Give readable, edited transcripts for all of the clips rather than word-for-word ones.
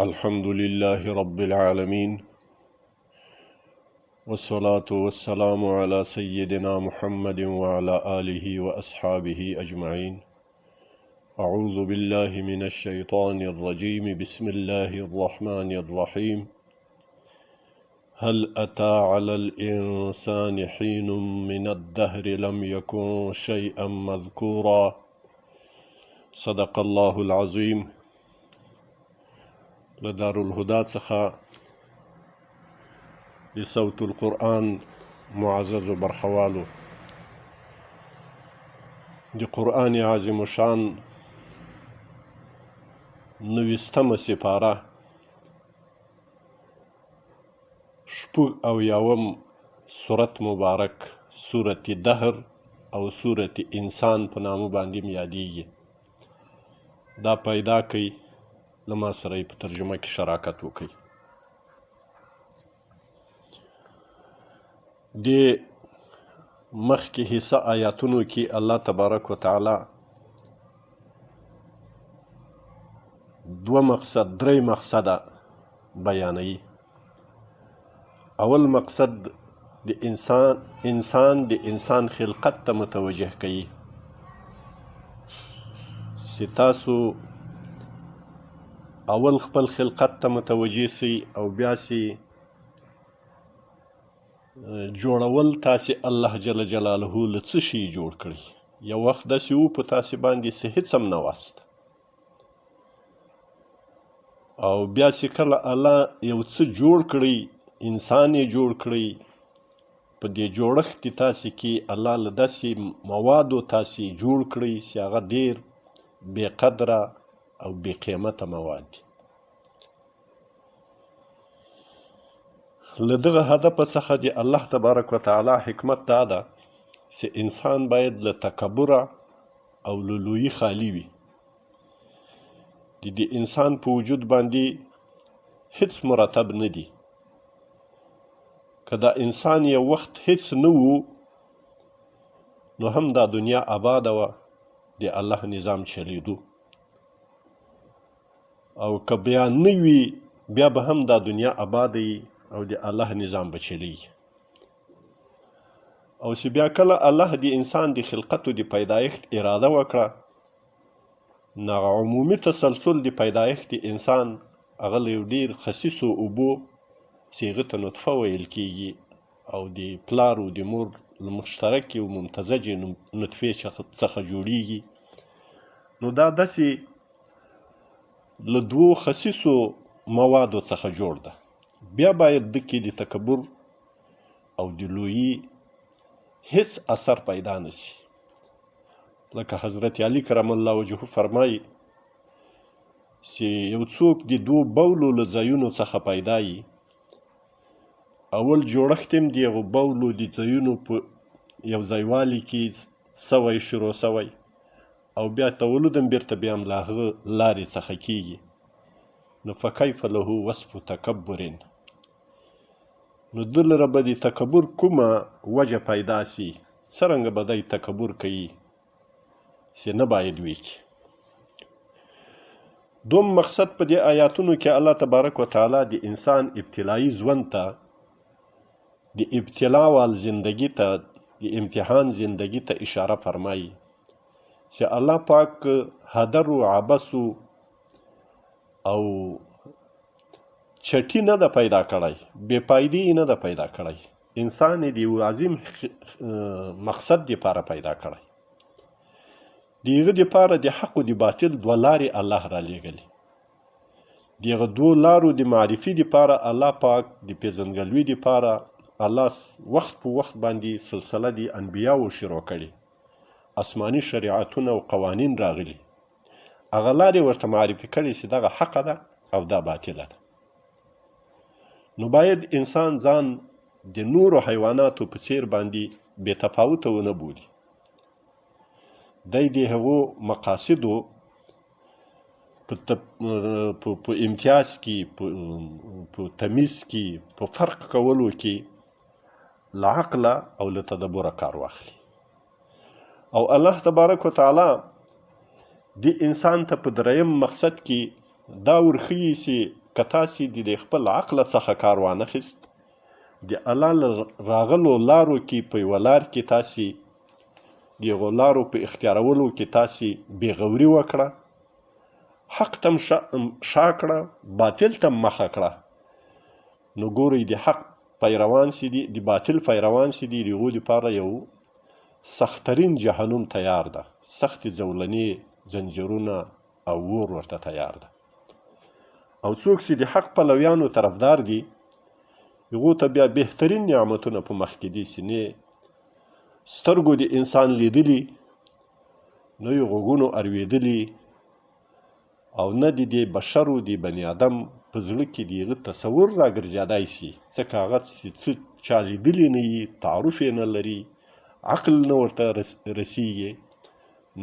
الحمد لله رب العالمين والصلاة والسلام على سيدنا محمد وعلى آله وأصحابه أجمعين. أعوذ بالله من الشيطان الرجيم. بسم الله الرحمن الرحيم. هل أتى على الإنسان حين من الدهر لم يكن شيئا مذكورا. صدق الله العظيم. لدار الهدى څخه لصوت القرآن معزز برخوالو د قرآن عظیم شان 90 سپاره 76 سورت مبارک سورت دهر او سورت انسان په نامو باندې یادیږي. دا پیدا کوي لما سره په ترجمه کې شراکت وکړي. د مخکې حصه آیاتونو کې الله تبارک وتعالی درې مقصده بیانوي. اول مقصد د انسان خلقت ته متوجه کوي چې تاسو اول خپل خلقت ته متوجه سي او بیا سي جوړول تاسې الله جل جلاله له څه شي جوړ کړي. یو وخت داسې و په تاسې باندې څه هېڅ هم نه واست او بیا چې کله الله یو څه جوړ کړي انسان یې جوړ کړي په دې جوړښت تاسې کې الله له داسې موادو تاسې جوړ کړي چې هغه ډېر بې قدره او بې قیمته مواد دي. له دغه هدف څخه د الله تبارک وتعالی حکمت دا ده چې انسان باید له تکبره او له لویي خالي وي. د انسان په وجود باندې هیڅ مرتب نه دي. که دا انسان یو وخت هیڅ نه و نو هم دا دنیا آباده وه، د الله نظام چلیدو، او که بیا نه وي بیا به هم دا دنیا آباده وي او د الله نظام به چلیږي. او چې بیا کله الله د انسان د خلقتو د پیدایښت اراده وکړه نو عمومي تسلسل د پیدایښت د انسان هغه له یو ډېر خسیسو اوبو چې هغه ته نطفه ویل کیږي او د پلار او د مور له مشترکې او ممتزجې نطفې څخه جوړیږي. نو دا داسې له دوو خسیسو موادو څخه جوړ ده. بیا باید دکې د تکبر او د لویي هیڅ اثر پیدا نسی. لکه حضرت علی کرم الله وجهه فرمایي چې یو څوک د دوو بولو له ځایونو څخه پیدا یي، اول جوړښت هم د هغو بولو د ځایونو په یو ځایوالي کې سوی شروع سوی او بیا تولد هم بیرته بیا هم له هغه لارې څخه کیږي. نو فکیف له وصف تکبر، نو ده لره به د تکبر کومه وجه پیدا سي، څرنګه به دی تکبر کوي چې نه باید وکړي. دوم مقصد په دې آیاتونو کې الله تبارک وتعالی د انسان ابتلایي ژوند ته، د ابتلا وال زندگی ته، د امتحان زندگی ته اشاره فرمایي چې الله پاک هدر و عبسو او چټي نه ده پیدا کړی، بې پایدې نه ده پیدا کړی. انسان یې د یو عظیم مقصد دپاره پیدا کړی. د هغه دپاره د حق و د باطل دوه لارې الله را لېږلي. د هغه دوو لارو د معرفي دپاره الله پاک د پېژندګلوي دپاره الله وخت په وخت باندې سلسله د انبیاو شروع کړي، آسماني شریعتونه او قوانین راغلي، هغه لارې ورته معرفي کړي چې دغه حقه ده او دا باطله ده. نو باید انسان ځان د نورو حیواناتو په څیر باندې بې تفاوته ونه بولي. دی د هغو مقاصدو په امتیاز کې، په تمیز کې، په فرق کولو کې له عقله او له تدبره کار واخلي. او الله تبارک وتعالی د انسان ته په دریم مقصد کې دا ورښیي چې که تاسې د خپل عقله څخه کار وانخیست، د الله له راغلو لارو کې په یوه لار کې تاسې د هغو لارو په اختیارولو کې تاسې بېغوري وکړه، حق تم شا کړه، باطل تم مخه کړه، نو ګورئ د حق پیروان چې دي د باطل پیروان چې دي د هغو دپاره یو سختترین جهنم تیار ده، سختې زولنې زنجیرونه او اور ورته تیار ده. او څوک چې د حق پلویانو طرفدار دي هغو ته بیا بهترین نعمتونه په مخ کې دي چې نه سترګو د انسان لیدلي، نه یې غوږونو اورېدلي، او نه د دې بشرو د بني آدم په زړه کې د هغه تصور راګرځېدای شي، ځکه هغه څه چا لیدلي نه وي، تعارف یې نه لري، عقل نه ورته رسیږي،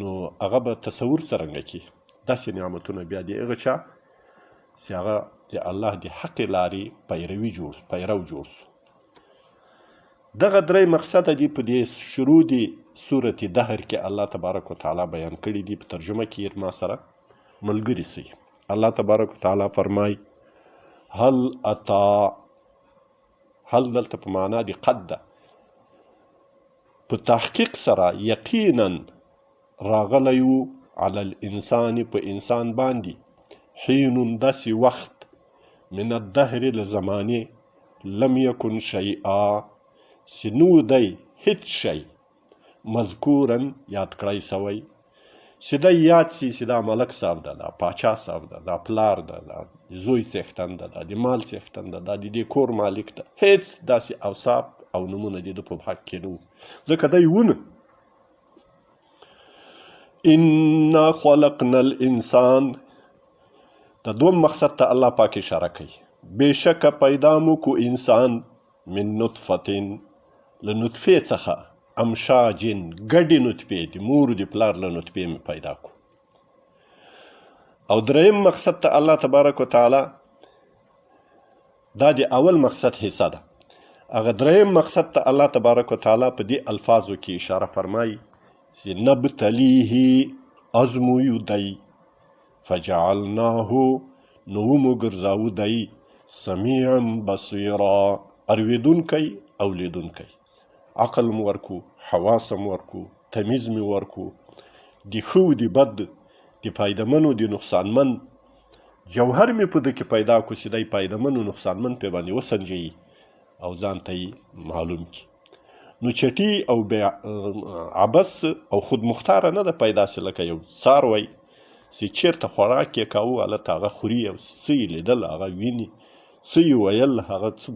نو هغه به تصور څرنګه کړي. داسې نعمتونه بیا د هغه چا چې هغه د الله د حق لارې پیرو جوړ سو. دغه درې مقصده دي په دې شروع د سورة دهر کې الله تبارک وتعالی بیان کړي دي. په ترجمه کې ما سره ملګري سي. الله تبارک وتعالی فرمای هل اتا، هل دلته په معنا د قد ده، په تحقیق سره یقینا راغلی و علی الانسان په انسان باندې حین داسې وخت من الدهر له زمانې لم یکن شیئا چې نو دی هیڅ شی مذکورا یاد کړی سوی، چې دی یاد سي چې دا ملک صاحب ده، دا پاچا صاحب ده، دا پلار ده، دا زوی څښتن ده، دا د مال څښتن ده، دا د دې کور مالک ده، هیڅ داسې اوصاف او نومونه د ده په حق کې نه وو، ځکه دی ونه. انا خلقنا الانسان، د دوم مقصد ته الله پاک اشاره کوي، بېشکه پیدا مو کو انسان من نطفتن، له نطفې څخه، امشاجن ګډې نطفې، د مور د پلار له نطفې مې پیدا کو. او دریم مقصد ته الله تبارک وتعالی، دا د اول مقصد حصه ده، هغه دریم مقصد ته الله تبارک وتعالی په دې الفاظو کې اشاره فرمایي چې نبتلیه ازمویو دی، فجعلناه نو مو ګرځاوه دی سمیعا بصیرا، اورېدونکی او لیدونکی، عقل مو ورکو، حواس مو ورکو، تمیز مو ورکو، د ښه د بد، د فایدمن د نقصانمن جوهر مې په ده کې پیدا کو چې دی فایدمن و نقصانمن پې باندې وسنجوي او ځان ته یې معلوم کړي. نو چټي او عبس او خودمختاره نه ده پیدا سي، لکه یو څاروی چې چیرته خوراک یې کاوه هلته هغه خوري، او څه یې لیدل هغه ویني، څه یې ویل هغه څه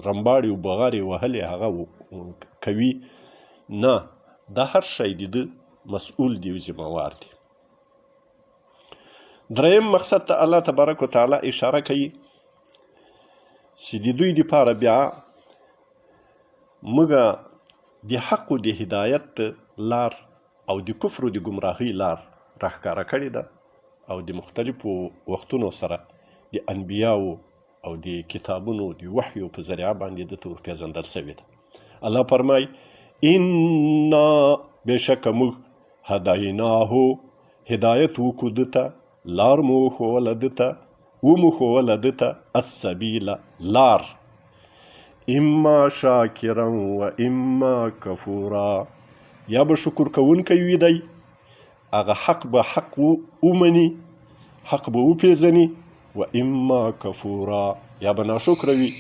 رمباړې و بغارې وهلې هغه کوي. نه، دا هر شی د ده مسؤول دی او ذمهوار دی. دریم مقصد ته الله تبارک وتعالی اشاره کوي چې د دوی دپاره بیا موږ د حق و د هدایت لار او د کفر و د ګمراهۍ لار راښکاره کړې ده، او د مختلفو وختونو سره د انبیاو او د کتابونو د وحیو په ذریعه باندې ده ته ورپېژندل سوې ده. الله فرمای انا بېشکه موږ هدیناهو هدایت وکړو ده ته، لار مو وښووله ده ته، ومو ښووله ده ته السبیل لار، اما شاکرا و اما کفورا، یا به شکر کوونکی وي دی، هغه حق به حق ومني، حق به وپېژني، و اما کفورا، یا به ناشکره وي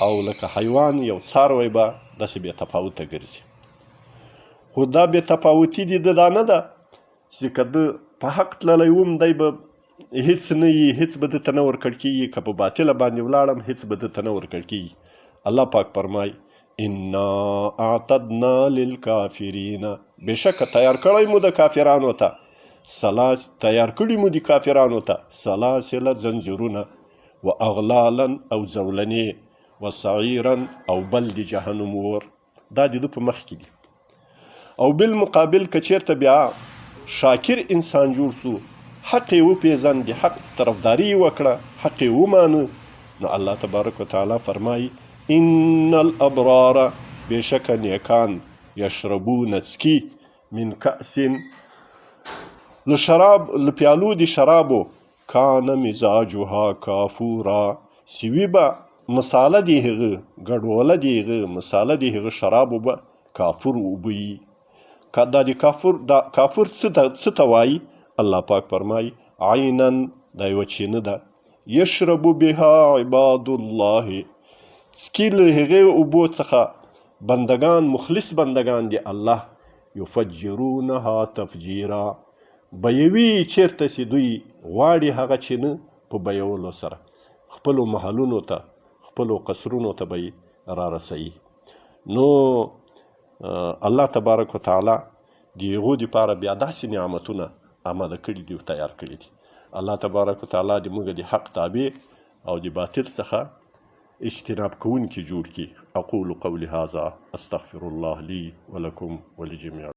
او لکه حیوان یو څاروی به داسې بې تفاوته ګرځي. خو دا بې تفاوتي د ده دا نه ده چې که ده په حق تللی وم دی به هیڅ نه وي، هیڅ به ده ته نه ورکړل کېږي، که په باطله باندې ولاړم هیڅ به ده ته نه ورکړل کېږي. الله پاک فرمای انا اعتدنا للکافرین، بېشکه تیار کړی مو د کافرانو ته، تیار کړي مو د کافرانو ته سلاسل زنجیرونه، و اغلالا او زولنې، و سعیرا او بل د جهنم اور، دا د ده په مخ کې دي. او بالمقابل که چېرته بیا شاکر انسان جوړ سو، حق یې وپېژند، د حق طرفداري یې وکړه، حق یې ومانه، نو الله تبارک وتعالی فرمایي ان الابرار، بېشکه نیکان، یشربون څکي، من کأس، له پیالو د شرابو، کان مزاجها کافورا سوي به مساله د هغه ګډوله د هغه مساله د هغه شرابو به کافور اوبه وي. دا د کافور څه ته وایي؟ الله پاک فرمایي عینا دا یوه چینه ده یشرب بها عباد الله څکي له هغې اوبو څخه بندگان مخلص بندگان د الله یفجرونها تفجیرا بیوي چیرته چې دوی غواړي هغه چینه په بیولو سره خپلو محلونو ته خپلو قصرونو ته به یې رارسوي. نو الله تبارک وتعالی د هغو دپاره بیا داسې نعمتونه آماده کړي دي او تیار کړي دي. الله تبارک وتعالی د موږ د حق تابع او د باطل څخه اجتناب کوونکي جوړ کړي. اقول قولي هذا استغفر الله لي ولكم ولجميع